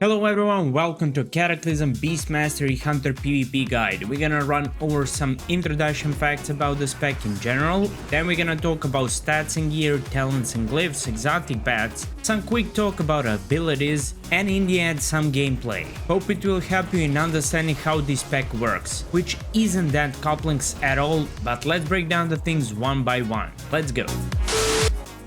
Hello everyone, welcome to Cataclysm Beast Mastery Hunter PvP guide. We're gonna run over some introduction facts about the spec in general, then we're gonna talk about stats and gear, talents and glyphs, exotic pets, some quick talk about abilities, and in the end some gameplay. Hope it will help you in understanding how this spec works, which isn't that complex at all, but let's break down the things one by one. Let's go.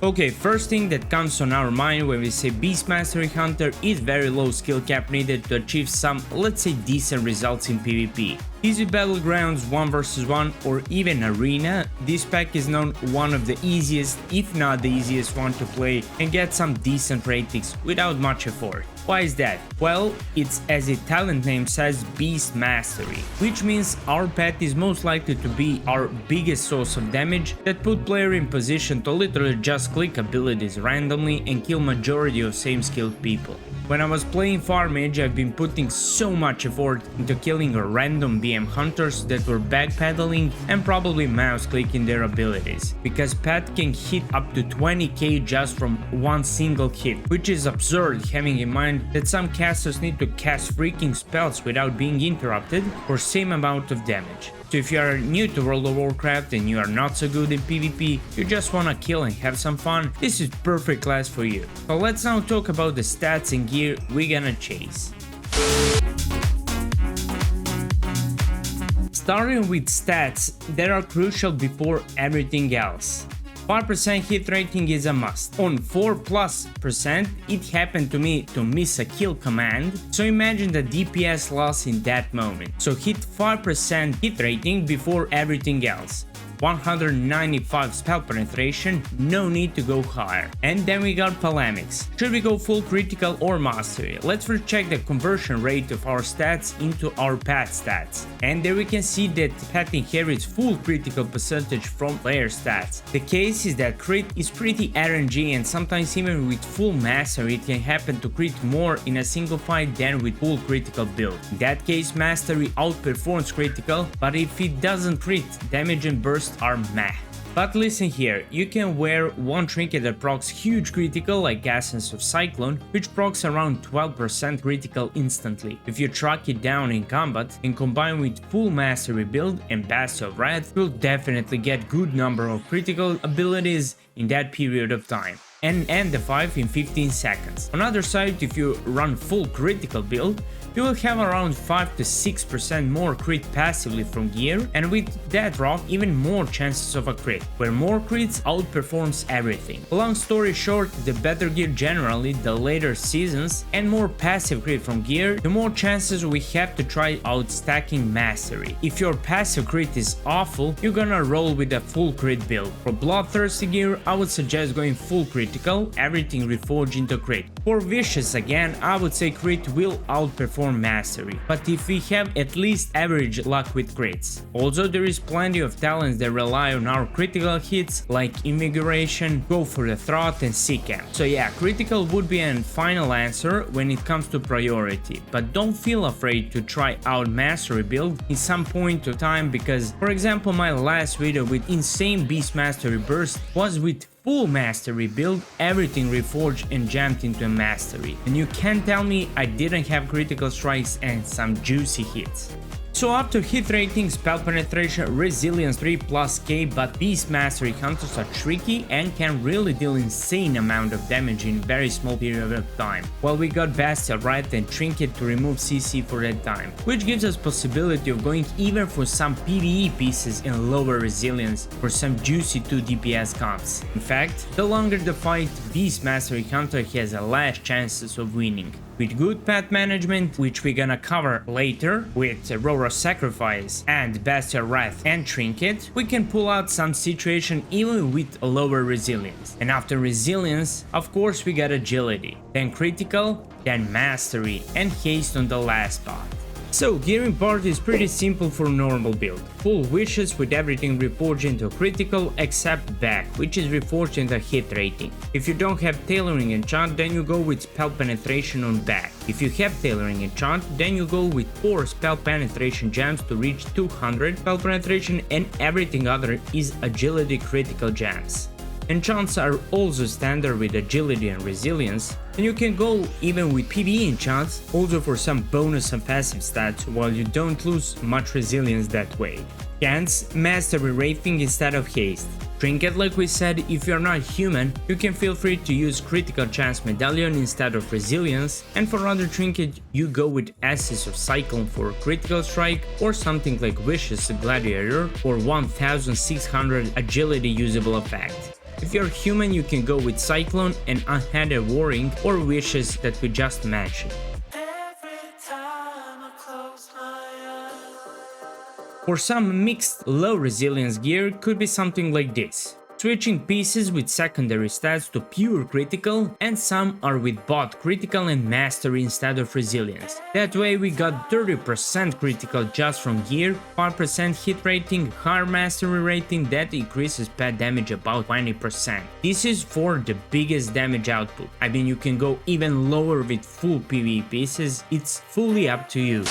Okay, first thing that comes on our mind when we say Beast Mastery Hunter is very low skill cap needed to achieve some, let's say, decent results in PvP. Easy battlegrounds, 1 vs 1 or even arena, this pack is known one of the easiest, if not the easiest one to play and get some decent ratings without much effort. Why is that? Well, it's as its talent name says, Beast Mastery, which means our pet is most likely to be our biggest source of damage that put player in position to literally just click abilities randomly and kill majority of same skilled people. When I was playing Farm Mage, I've been putting so much effort into killing random BM hunters that were backpedaling and probably mouse clicking their abilities, because pet can hit up to 20k just from one single hit, which is absurd having in mind that some casters need to cast freaking spells without being interrupted for same amount of damage. So if you are new to World of Warcraft and you are not so good in PvP, you just wanna kill and have some fun, this is perfect class for you. So let's now talk about the stats and gear we're gonna chase. Starting with stats that are crucial before everything else. 5% hit rating is a must. On 4+%, it happened to me to miss a kill command, so imagine the DPS loss in that moment. So hit 5% hit rating before everything else. 195 spell penetration, no need to go higher. And then we got polemics. Should we go full critical or mastery? Let's first check the conversion rate of our stats into our pet stats. And there we can see that pet inherits full critical percentage from player stats. The case is that crit is pretty RNG, and sometimes even with full mastery it can happen to crit more in a single fight than with full critical build. In that case mastery outperforms critical, but if it doesn't crit, damage and burst are meh. But listen here, you can wear one trinket that procs huge critical like Essence of Cyclone, which procs around 12% critical instantly. If you track it down in combat and combine with full mastery build and Bast of Wrath, you'll definitely get good number of critical abilities in that period of time, and end the fight in 15 seconds. On the other side, if you run full critical build, you will have around 5 to 6% more crit passively from gear, and with that rock even more chances of a crit, where more crits outperforms everything. Long story short, the better gear generally, the later seasons, and more passive crit from gear, the more chances we have to try out stacking mastery. If your passive crit is awful, you're gonna roll with a full crit build. For bloodthirsty gear, I would suggest going full critical, everything reforged into crit. For vicious again, I would say crit will outperform mastery, but if we have at least average luck with crits. Also, there is plenty of talents that rely on our critical hits like Invigoration, Go for the Throat and Seacamp. So yeah, critical would be an final answer when it comes to priority, but don't feel afraid to try out mastery build in some point of time, because for example my last video with insane beast mastery burst was with full mastery build, everything reforged and jammed into a mastery, and you can't tell me I didn't have critical strikes and some juicy hits. So up to hit rating, spell penetration, resilience 3+k, but beast mastery hunters are tricky and can really deal insane amount of damage in very small period of time. While we got Bast of Wrath and Trinket to remove CC for that time, which gives us possibility of going even for some PvE pieces in lower resilience for some juicy 2 DPS comps. In fact, the longer the fight, beast mastery hunter has a less chances of winning. With good pet management, which we're gonna cover later, with Aurora Sacrifice and Bast of Wrath and Trinket, we can pull out some situation even with lower resilience. And after resilience, of course we got agility, then critical, then mastery, and haste on the last spot. So gearing part is pretty simple for normal build. Full wishes with everything reforged into critical except back, which is reforged into hit rating. If you don't have tailoring enchant, then you go with spell penetration on back. If you have tailoring enchant, then you go with 4 spell penetration gems to reach 200 spell penetration, and everything other is agility critical gems. Enchants are also standard with agility and resilience, And you can go even with PvE enchants, also for some bonus and passive stats, while you don't lose much resilience that way. Chance, mastery rating instead of haste. Trinket, like we said, if you're not human, you can feel free to use critical chance medallion instead of resilience, and for other trinket you go with Ashes of Cyclone for critical strike, or something like Vicious Gladiator or 1600 agility usable effect. If you're human, you can go with Cyclone and Unhanded Warring or Wishes that we just mentioned. For some mixed low resilience gear could be something like this. Switching pieces with secondary stats to pure critical, and some are with both critical and mastery instead of resilience. That way we got 30% critical just from gear, 5% hit rating, higher mastery rating that increases pet damage about 20%. This is for the biggest damage output. I mean, you can go even lower with full PvE pieces, it's fully up to you.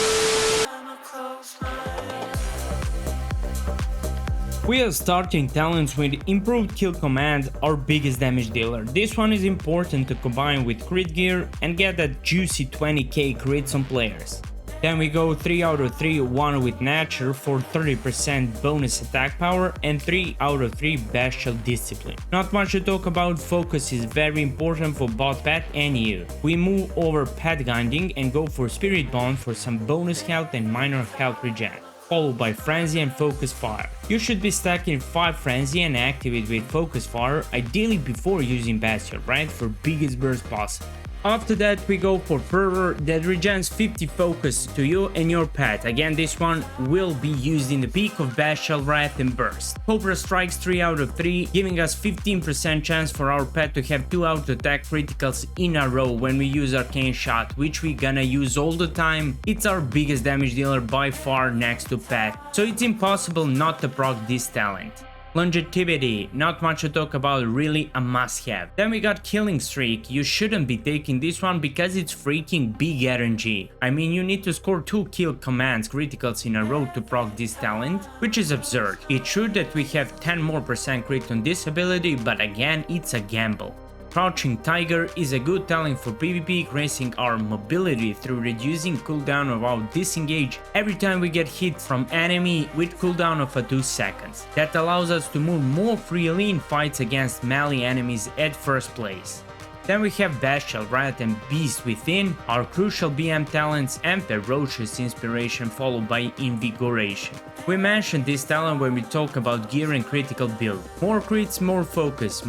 We are starting talents with Improved Kill Command, our biggest damage dealer. This one is important to combine with crit gear and get that juicy 20k crits on players. Then we go 3 out of 3 one with Nature for 30% bonus attack power and 3 out of 3 Bestial Discipline. Not much to talk about, focus is very important for both pet and you. We move over Pet Guiding and go for Spirit Bond for some bonus health and minor health regen, followed by Frenzy and Focus Fire. You should be stacking 5 Frenzy and activate with Focus Fire, ideally before using Bastion, right, for biggest burst possible. After that we go for Fervor that regens 50 focus to you and your pet. Again, this one will be used in the peak of Bestial Wrath and Burst. Cobra strikes 3 out of 3, giving us 15% chance for our pet to have 2 auto attack criticals in a row when we use Arcane Shot, which we gonna use all the time. It's our biggest damage dealer by far next to pet, so it's impossible not to proc this talent. Longevity, not much to talk about, really a must-have. Then we got Killing Streak. You shouldn't be taking this one because it's freaking big RNG. I mean, you need to score 2 kill commands criticals in a row to proc this talent, which is absurd. It's true that we have 10% more crit on this ability, but again, it's a gamble. Crouching Tiger is a good talent for PvP, increasing our mobility through reducing cooldown of our disengage every time we get hit from enemy with cooldown of 2 seconds. That allows us to move more freely in fights against melee enemies at first place. Then we have Bestial Wrath and Beast Within, our crucial BM talents, and Ferocious Inspiration followed by Invigoration. We mentioned this talent when we talk about gear and critical build. More crits, more focus,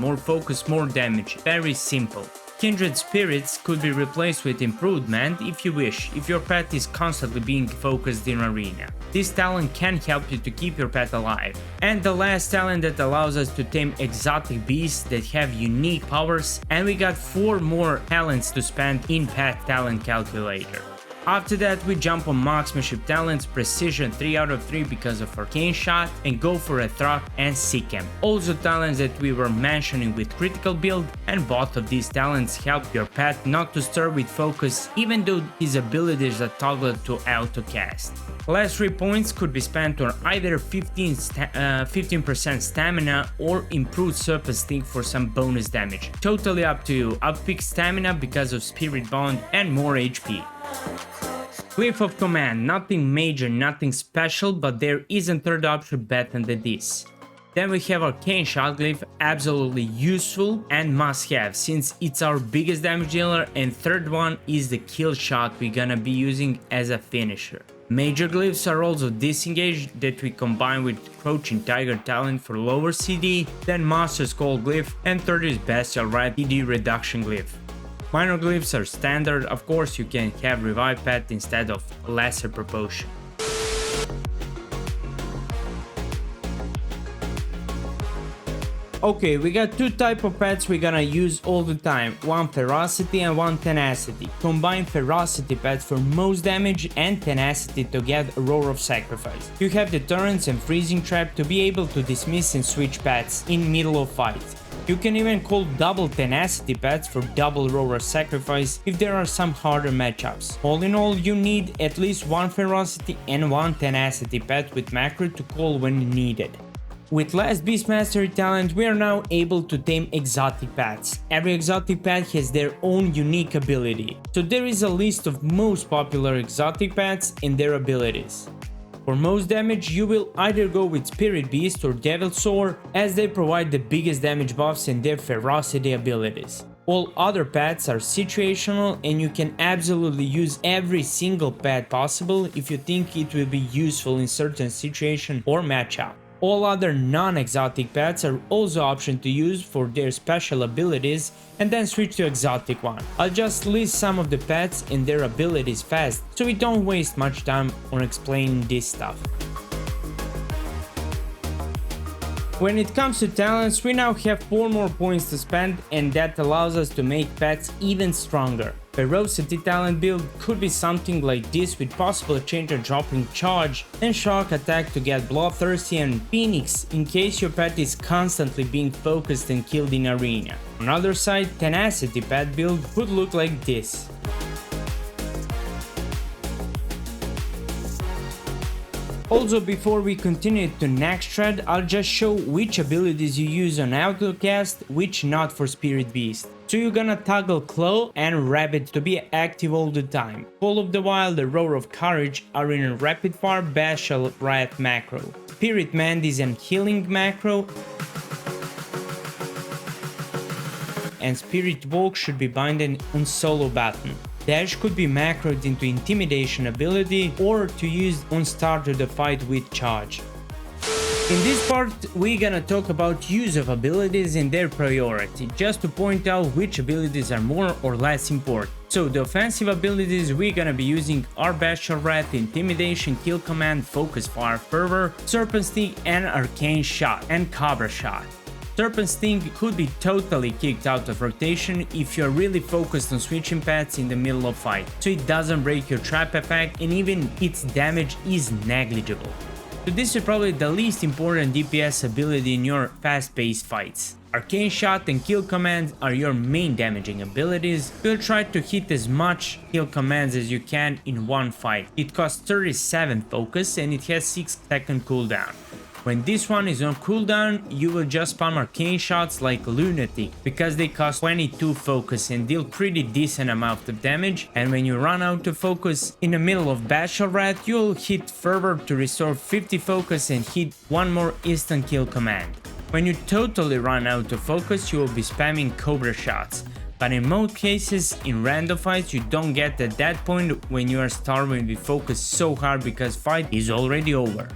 more damage. Very simple. Kindred Spirits could be replaced with Improvement if you wish, if your pet is constantly being focused in arena. This talent can help you to keep your pet alive. And the last talent that allows us to tame exotic beasts that have unique powers, and we got 4 more talents to spend in Pet Talent Calculator. After that we jump on Marksmanship talents, Precision 3 out of 3 because of Arcane Shot, and go for a Throck and Sikhem. Also talents that we were mentioning with critical build, and both of these talents help your pet not to stir with focus even though his abilities are toggled to auto cast. Last 3 points could be spent on either 15% stamina or improved surface stink for some bonus damage. Totally up to you. I'll pick stamina because of Spirit Bond and more HP. Glyph of Command, nothing major, nothing special, but there is a third option better than this. Then we have Arcane Shot Glyph, absolutely useful and must have since it's our biggest damage dealer, and third one is the Kill Shot we're gonna be using as a finisher. Major glyphs are also Disengaged that we combine with Crouching Tiger talent for lower CD, then Master's Call Glyph, and third is Bestial Wrath CD Reduction Glyph. Minor glyphs are standard, of course you can have Revive Pet instead of lesser proportion. Okay, we got 2 type of pets we're gonna use all the time, one Ferocity and one Tenacity. Combine Ferocity pet for most damage and Tenacity to get Roar of Sacrifice. You have Deterrence and Freezing Trap to be able to dismiss and switch pets in middle of fight. You can even call double Tenacity pets for double Roar of Sacrifice if there are some harder matchups. All in all, you need at least one Ferocity and one Tenacity pet with macro to call when needed. With last Beast Mastery talent, we are now able to tame exotic pets. Every exotic pet has their own unique ability, so there is a list of most popular exotic pets and their abilities. For most damage, you will either go with Spirit Beast or Devil Sword, as they provide the biggest damage buffs and their ferocity abilities. All other pets are situational, and you can absolutely use every single pet possible if you think it will be useful in certain situation or matchup. All other non-exotic pets are also option to use for their special abilities and then switch to exotic one. I'll just list some of the pets and their abilities fast, so we don't waste much time on explaining this stuff. When it comes to talents, we now have 4 more points to spend, and that allows us to make pets even stronger. Ferocity talent build could be something like this, with possible changer dropping charge and shock attack to get bloodthirsty, and Phoenix in case your pet is constantly being focused and killed in arena. On the other side, tenacity pet build could look like this. Also, before we continue to next thread, I'll just show which abilities you use on autocast, which not for Spirit Beast. So you're gonna toggle Claw and Rabbit to be active all the time. All of the while, the Roar of Courage are in a rapid fire Bestial Wrath macro. Spirit Mend is an healing macro, and Spirit Walk should be binded on solo button. Dash could be macroed into Intimidation ability or to use on start of the fight with charge. In this part, we're gonna talk about use of abilities and their priority, just to point out which abilities are more or less important. So the offensive abilities we're gonna be using are Bestial Wrath, Intimidation, Kill Command, Focus Fire, Fervor, Serpent Sting, and Arcane Shot, and Cobra Shot. Serpent Sting could be totally kicked out of rotation if you're really focused on switching pets in the middle of fight, so it doesn't break your trap effect and even its damage is negligible. So this is probably the least important DPS ability in your fast-paced fights. Arcane Shot and Kill Command are your main damaging abilities. You'll try to hit as much kill commands as you can in one fight. It costs 37 focus and it has 6-second cooldown. When this one is on cooldown, you will just spam arcane shots like lunatic, because they cost 22 focus and deal pretty decent amount of damage, and when you run out of focus in the middle of Bestial Wrath, you'll hit Fervor to restore 50 focus and hit one more instant kill command. When you totally run out of focus, you will be spamming Cobra shots. But in most cases, in random fights, you don't get at that point when you are starving with focus so hard because fight is already over.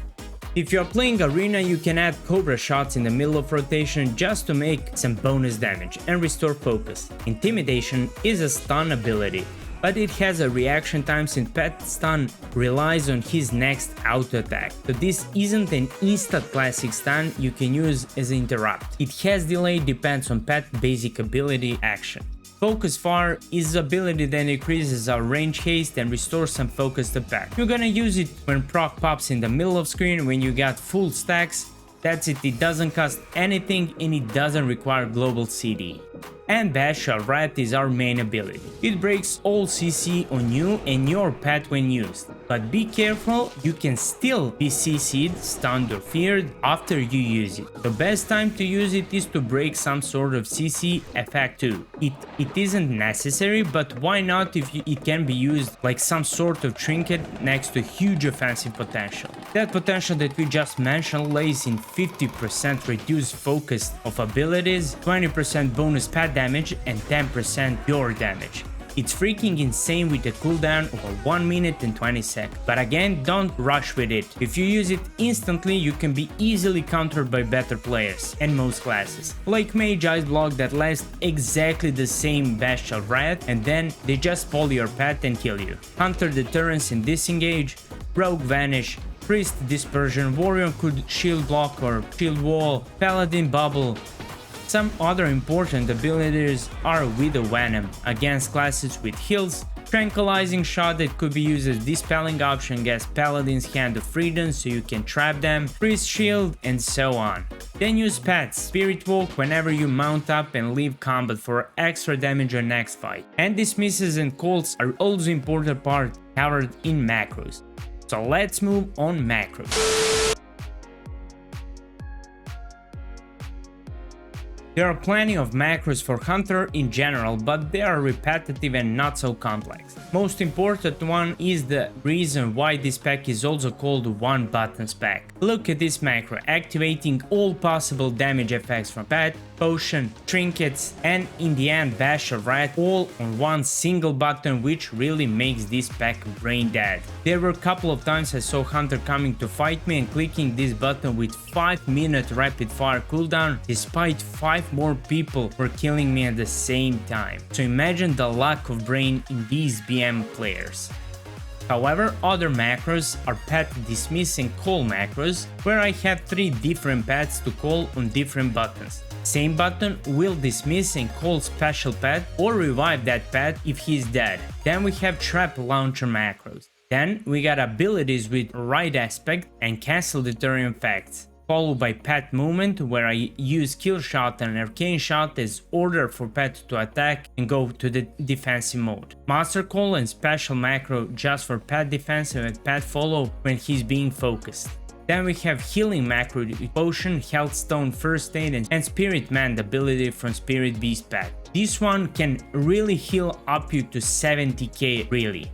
If you are playing arena, you can add Cobra shots in the middle of rotation just to make some bonus damage and restore focus. Intimidation is a stun ability, but it has a reaction time since pet stun relies on his next auto attack. So this isn't an instant classic stun you can use as an interrupt. It has delay, depends on pet basic ability action. Focus Fire is an ability that increases our range haste and restores some focus to pet. You're gonna use it when proc pops in the middle of screen when you got full stacks. That's it, it doesn't cost anything and it doesn't require global CD. And Bestial Wrath is our main ability. It breaks all CC on you and your pet when used. But be careful, you can still be CC'd, stunned or feared after you use it. The best time to use it is to break some sort of CC effect too. It isn't necessary, but why not if it can be used like some sort of trinket next to huge offensive potential. That potential that we just mentioned lays in 50% reduced focus of abilities, 20% bonus pet damage and 10% pure damage. It's freaking insane with a cooldown of 1 minute and 20 seconds. But again, don't rush with it. If you use it instantly, you can be easily countered by better players and most classes. Like Mage Ice Block that lasts exactly the same Bestial Wrath and then they just pull your pet and kill you. Hunter Deterrence and Disengage, Rogue Vanish, Priest Dispersion, Warrior could shield block or shield wall, Paladin Bubble. Some other important abilities are Widow Venom against classes with heals, Tranquilizing Shot that could be used as dispelling option against Paladin's Hand of Freedom so you can trap them, Priest Shield, and so on. Then use pets, Spirit Walk whenever you mount up and leave combat for extra damage on next fight. And dismisses and calls are also important part covered in macros. So let's move on macros. There are plenty of macros for Hunter in general, but they are repetitive and not so complex. Most important one is the reason why this pack is also called one button spec. Look at this macro, activating all possible damage effects from pet, potion, trinkets, and in the end bash or rat all on one single button, which really makes this pack brain dead. There were a couple of times I saw Hunter coming to fight me and clicking this button with 5-minute rapid fire cooldown despite 5 more people were killing me at the same time. So imagine the lack of brain in these BM players. However, other macros are pet dismiss and call macros, where I have 3 different pets to call on different buttons. Same button will dismiss and call special pet or revive that pet if he's dead. Then we have trap launcher macros. Then we got abilities with right aspect and cancel deterrent effects, followed by pet movement, where I use kill shot and arcane shot as order for pet to attack and go to the defensive mode. Master call and special macro just for pet defensive and pet follow when he's being focused. Then we have healing macro with potion, health stone, first aid, and spirit man ability from spirit beast pet. This one can really heal up you to 70k really.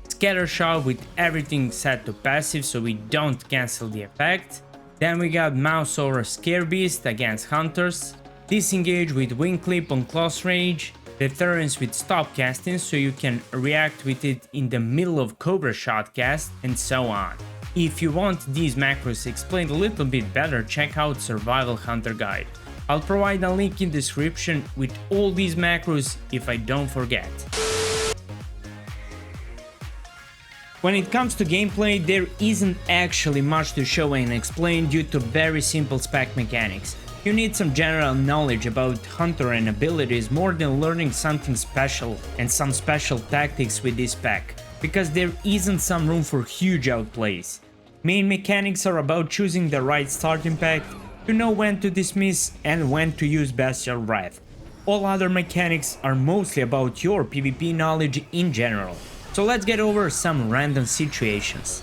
Scatter shot with everything set to passive so we don't cancel the effect. Then we got mouse or scare beast against hunters, disengage with wing clip on close range, deterrence with stop casting so you can react with it in the middle of cobra shot cast, and so on. If you want these macros explained a little bit better, check out Survival Hunter Guide. I'll provide a link in description with all these macros if I don't forget. When it comes to gameplay, there isn't actually much to show and explain due to very simple spec mechanics. You need some general knowledge about Hunter and abilities more than learning something special and some special tactics with this pack, because there isn't some room for huge outplays. Main mechanics are about choosing the right starting pack, to know when to dismiss and when to use Bestial Wrath. All other mechanics are mostly about your PvP knowledge in general. So let's get over some random situations.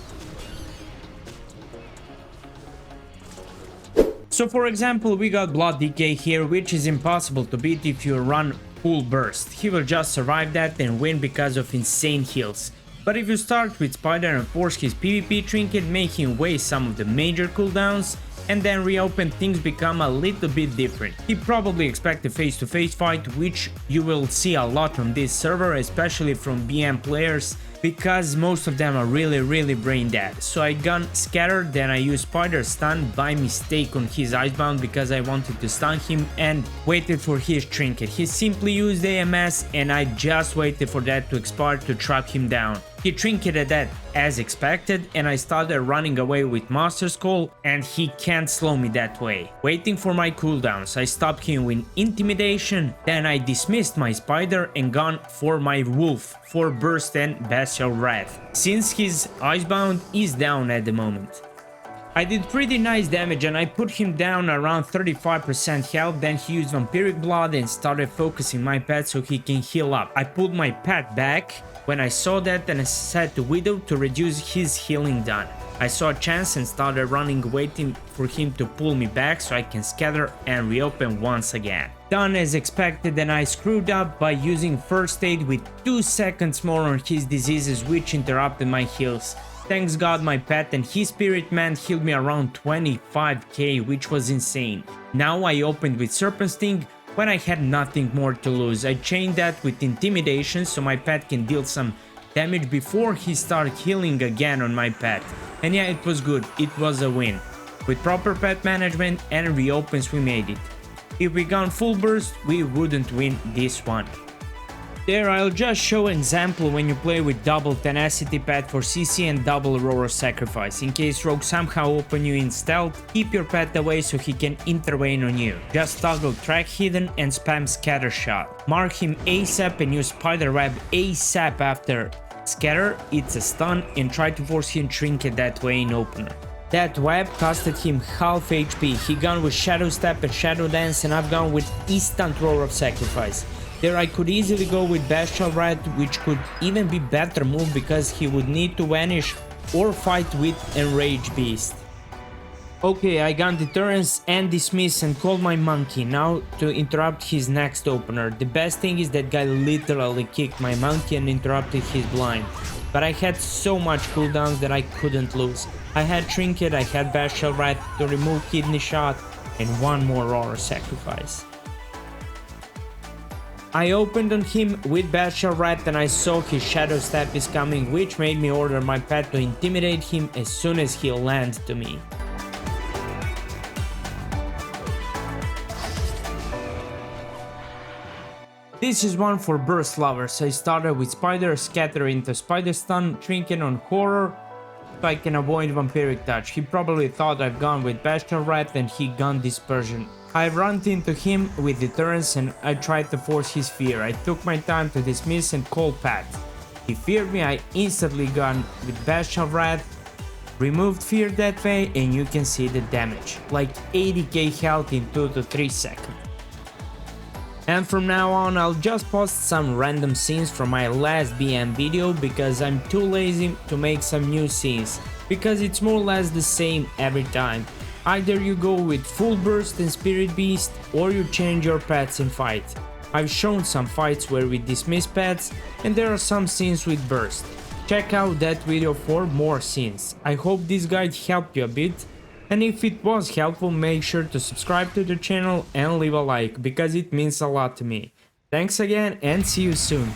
So for example, we got wotlk here, which is impossible to beat if you run full burst. He will just survive that and win because of insane heals. But if you start with Spider and force his PvP trinket, make him waste some of the major cooldowns, and then reopen, things become a little bit different. He probably expects a face-to-face fight, which you will see a lot on this server, especially from BM players, because most of them are really brain dead. So I gun Scatter, then I use Spider stun by mistake on his Icebound because I wanted to stun him and waited for his trinket. He simply used AMS and I just waited for that to expire to trap him down. He trinketed that as expected and I started running away with Master's Call and he can't slow me that way. Waiting for my cooldowns, I stopped him with Intimidation, then I dismissed my Spider and gone for my Wolf for Burst and Bestial Wrath, since his Icebound is down at the moment. I did pretty nice damage and I put him down around 35% health, then he used Vampiric Blood and started focusing my pet so he can heal up. I pulled my pet back when I saw that and I set to Widow to reduce his healing down. I saw a chance and started running, waiting for him to pull me back so I can scatter and reopen once again. Done as expected, and I screwed up by using first aid with 2 seconds more on his diseases, which interrupted my heals. Thanks God my pet and his spirit man healed me around 25k, which was insane. Now I opened with Serpent Sting when I had nothing more to lose. I chained that with Intimidation so my pet can deal some damage before he started healing again on my pet. And yeah, it was good, it was a win. With proper pet management and reopens we made it. If we gone full burst, we wouldn't win this one. There I'll just show an example when you play with double tenacity pet for CC and double roar of sacrifice. In case rogue somehow open you in stealth, keep your pet away so he can intervene on you. Just toggle track hidden and spam scatter shot. Mark him ASAP and use spider web ASAP after scatter, it's a stun, and try to force him trinket that way in opener. That web costed him half HP, he gone with Shadow Step and Shadow Dance and I've gone with instant roar of sacrifice. There I could easily go with Bestial Wrath, which could even be better move because he would need to vanish or fight with Enraged Beast. Okay, I got deterrence and dismiss and called my monkey now to interrupt his next opener. The best thing is that guy literally kicked my monkey and interrupted his blind. But I had so much cooldowns that I couldn't lose. I had Trinket, I had Bestial Rat to remove Kidney Shot, and one more Aura Sacrifice. I opened on him with Bestial Rat and I saw his Shadow Step is coming, which made me order my pet to intimidate him as soon as he lands to me. This is one for burst lovers. I started with Spider, Scatter into Spider Stun, Trinket on Horror, so I can avoid Vampiric Touch. He probably thought I've gone with Bestial Rat and he gone Dispersion. I ran into him with Deterrence and I tried to force his fear. I took my time to dismiss and call Pat. He feared me, I instantly gone with Bestial Rat, removed fear that way, and you can see the damage. Like 80k health in 2 to 3 seconds. And from now on I'll just post some random scenes from my last BM video because I'm too lazy to make some new scenes, because it's more or less the same every time. Either you go with full burst and spirit beast or you change your pets in fight. I've shown some fights where we dismiss pets and there are some scenes with burst. Check out that video for more scenes. I hope this guide helped you a bit. And if it was helpful, make sure to subscribe to the channel and leave a like, because it means a lot to me. Thanks again and see you soon.